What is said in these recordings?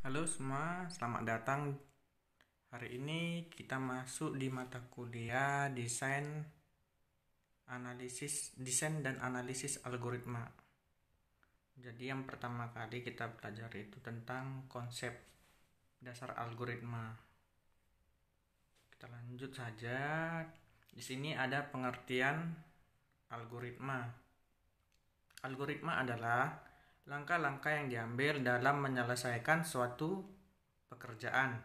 Halo semua, selamat datang. Hari ini kita masuk di mata kuliah desain dan analisis algoritma. Jadi yang pertama kali kita pelajari itu tentang konsep dasar algoritma. Kita lanjut saja. Di sini ada pengertian algoritma. Algoritma adalah langkah-langkah yang diambil dalam menyelesaikan suatu pekerjaan.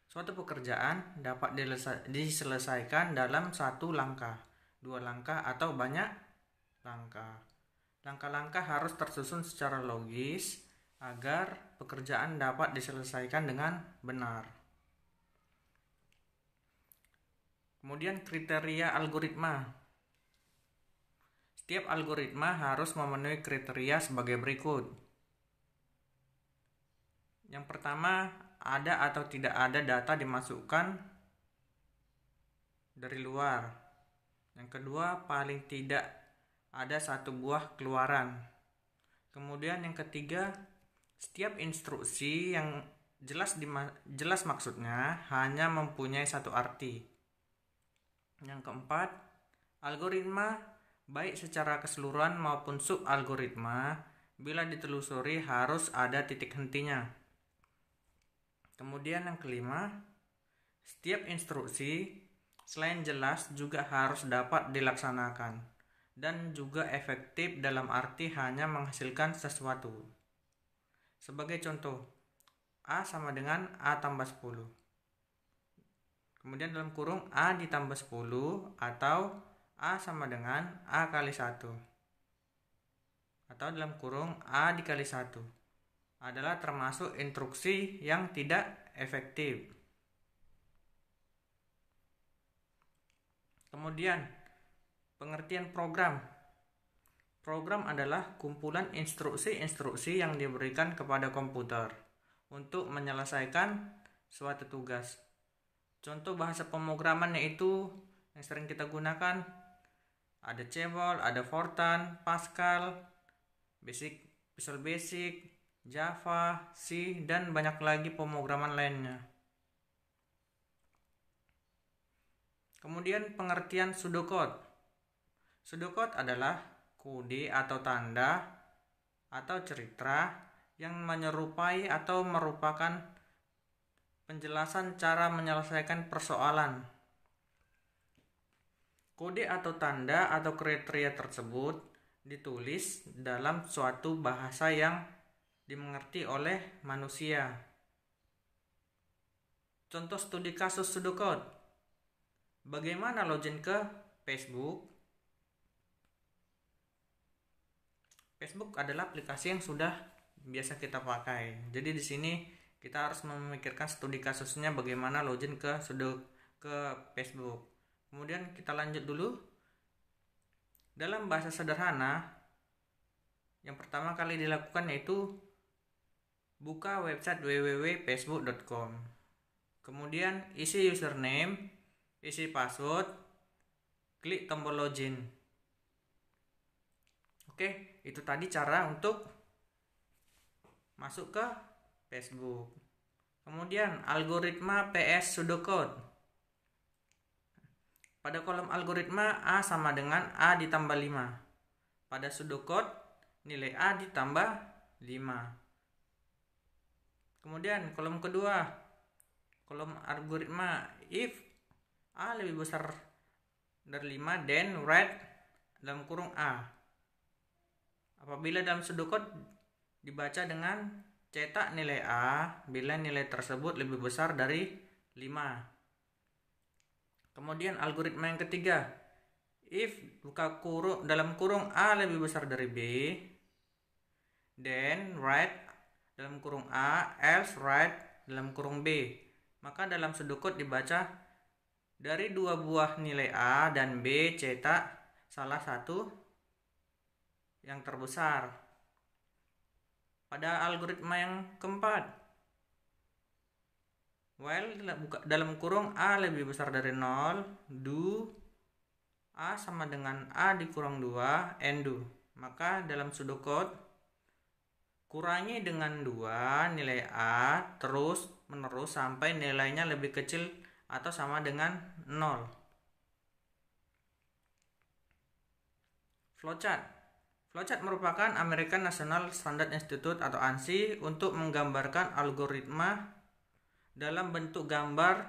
Suatu pekerjaan dapat diselesaikan dalam satu langkah, dua langkah, atau banyak langkah. Langkah-langkah harus tersusun secara logis agar pekerjaan dapat diselesaikan dengan benar. Kemudian kriteria algoritma. Setiap algoritma harus memenuhi kriteria sebagai berikut. Yang pertama, ada atau tidak ada data dimasukkan dari luar. Yang kedua, paling tidak ada satu buah keluaran. Kemudian yang ketiga, setiap instruksi yang jelas maksudnya hanya mempunyai satu arti. Yang keempat, algoritma baik secara keseluruhan maupun sub-algoritma bila ditelusuri harus ada titik hentinya. Kemudian yang kelima, setiap instruksi selain jelas juga harus dapat dilaksanakan dan juga efektif dalam arti hanya menghasilkan sesuatu. Sebagai contoh, A sama dengan A tambah 10. Kemudian dalam kurung A ditambah 10 atau A sama dengan A kali 1. Atau dalam kurung A dikali 1 adalah termasuk instruksi yang tidak efektif. Kemudian, pengertian program. Program adalah kumpulan instruksi-instruksi yang diberikan kepada komputer untuk menyelesaikan suatu tugas. Contoh bahasa pemrograman yaitu yang sering kita gunakan ada CBOL, ada Fortran, Pascal, Visual Basic, Java, C, dan banyak lagi pemrograman lainnya. Kemudian pengertian pseudocode. Pseudocode adalah kode atau tanda atau cerita yang menyerupai atau merupakan penjelasan cara menyelesaikan persoalan. Kode atau tanda atau kriteria tersebut ditulis dalam suatu bahasa yang dimengerti oleh manusia. Contoh studi kasus pseudocode. Bagaimana login ke Facebook? Facebook adalah aplikasi yang sudah biasa kita pakai. Jadi di sini kita harus memikirkan studi kasusnya bagaimana login ke Facebook. Kemudian kita lanjut dulu. Dalam bahasa sederhana, yang pertama kali dilakukan yaitu buka website www.facebook.com. Kemudian isi username, isi password, klik tombol login. Oke, itu tadi cara untuk masuk ke Facebook. Kemudian algoritma PS pseudocode. Pada kolom algoritma A sama dengan A ditambah 5. Pada pseudocode nilai A ditambah 5. Kemudian kolom kedua, kolom algoritma if A lebih besar dari 5 then write dalam kurung A. Apabila dalam pseudocode dibaca dengan cetak nilai A bila nilai tersebut lebih besar dari 5. Kemudian algoritma yang ketiga, if buka kurung dalam kurung A lebih besar dari B, then write dalam kurung A, else write dalam kurung B. Maka dalam pseudocode dibaca dari dua buah nilai A dan B cetak salah satu yang terbesar. Pada algoritma yang keempat, while dalam kurung A lebih besar dari 0, do A sama dengan A dikurang 2, and do. Maka dalam pseudocode Kurangi dengan 2 nilai A terus menerus sampai nilainya lebih kecil atau sama dengan 0. Flowchart. Flowchart merupakan American National Standard Institute atau ANSI untuk menggambarkan algoritma dalam bentuk gambar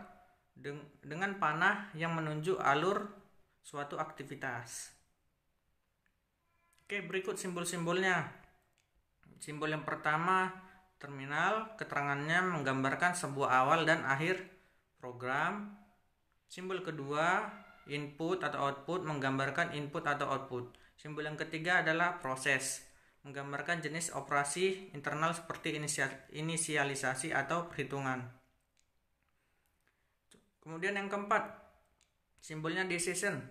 dengan panah yang menunjuk alur suatu aktivitas. Oke, berikut simbol-simbolnya. Simbol yang pertama, terminal, keterangannya menggambarkan sebuah awal dan akhir program. Simbol kedua, input atau output, menggambarkan input atau output. Simbol yang ketiga adalah proses, menggambarkan jenis operasi internal seperti inisialisasi atau perhitungan. Kemudian yang keempat, simbolnya decision,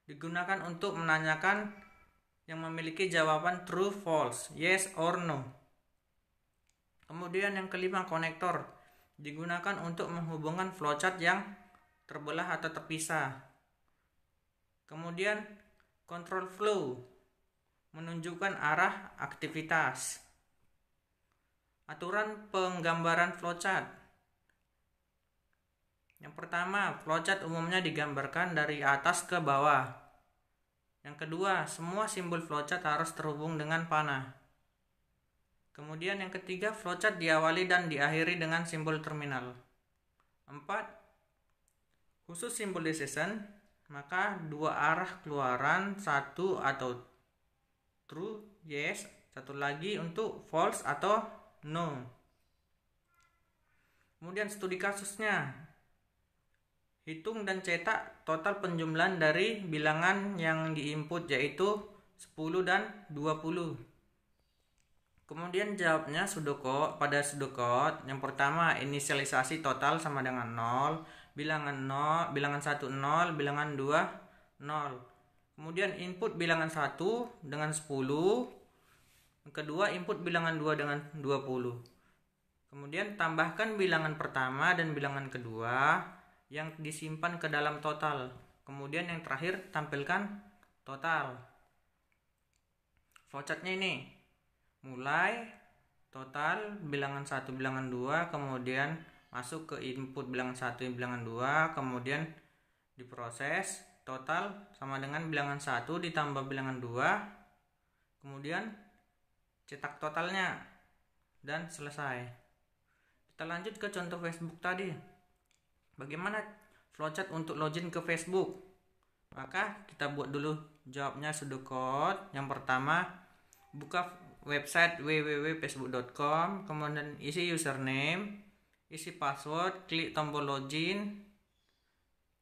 digunakan untuk menanyakan yang memiliki jawaban true, false, yes or no. Kemudian yang kelima, konektor, digunakan untuk menghubungkan flowchart yang terbelah atau terpisah. Kemudian control flow, menunjukkan arah aktivitas. Aturan penggambaran flowchart. Yang pertama, flowchart umumnya digambarkan dari atas ke bawah. Yang kedua, semua simbol flowchart harus terhubung dengan panah. Kemudian yang ketiga, flowchart diawali dan diakhiri dengan simbol terminal. 4. Khusus simbol decision, maka 2 arah keluaran, 1 atau true, yes, 1 lagi untuk false atau no. Kemudian studi kasusnya. Hitung dan cetak total penjumlahan dari bilangan yang diinput yaitu 10 dan 20. Kemudian jawabnya pada pseudocode. Yang pertama, inisialisasi total sama dengan 0, bilangan 0, bilangan 1 0, bilangan 2 0. Kemudian input bilangan 1 dengan 10. Yang kedua, input bilangan 2 dengan 20. Kemudian tambahkan bilangan pertama dan bilangan kedua yang disimpan ke dalam total. Kemudian yang terakhir tampilkan total. Flowchartnya ini mulai total bilangan 1 bilangan 2, kemudian masuk ke input bilangan 1 bilangan 2, kemudian diproses total sama dengan bilangan 1 ditambah bilangan 2, kemudian cetak totalnya dan selesai. Kita lanjut ke contoh Facebook tadi. Bagaimana flowchart untuk login ke Facebook? Maka kita buat dulu jawabnya pseudocode. Yang pertama, buka website www.facebook.com, kemudian isi username, isi password, klik tombol login.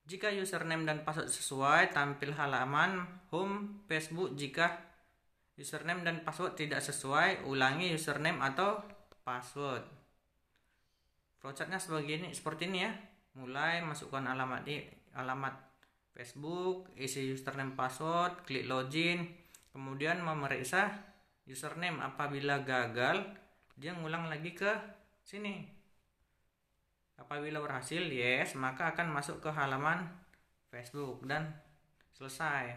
Jika username dan password sesuai, tampil halaman home Facebook. Jika username dan password tidak sesuai, ulangi username atau password. Flowchartnya seperti ini ya. Mulai masukkan alamat Facebook, isi username password, klik login, kemudian memeriksa username. Apabila gagal, dia ngulang lagi ke sini. Apabila berhasil, yes, maka akan masuk ke halaman Facebook dan selesai.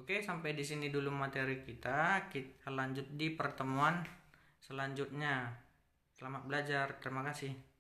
Oke, sampai di sini dulu materi kita. Kita lanjut di pertemuan selanjutnya. Selamat belajar. Terima kasih.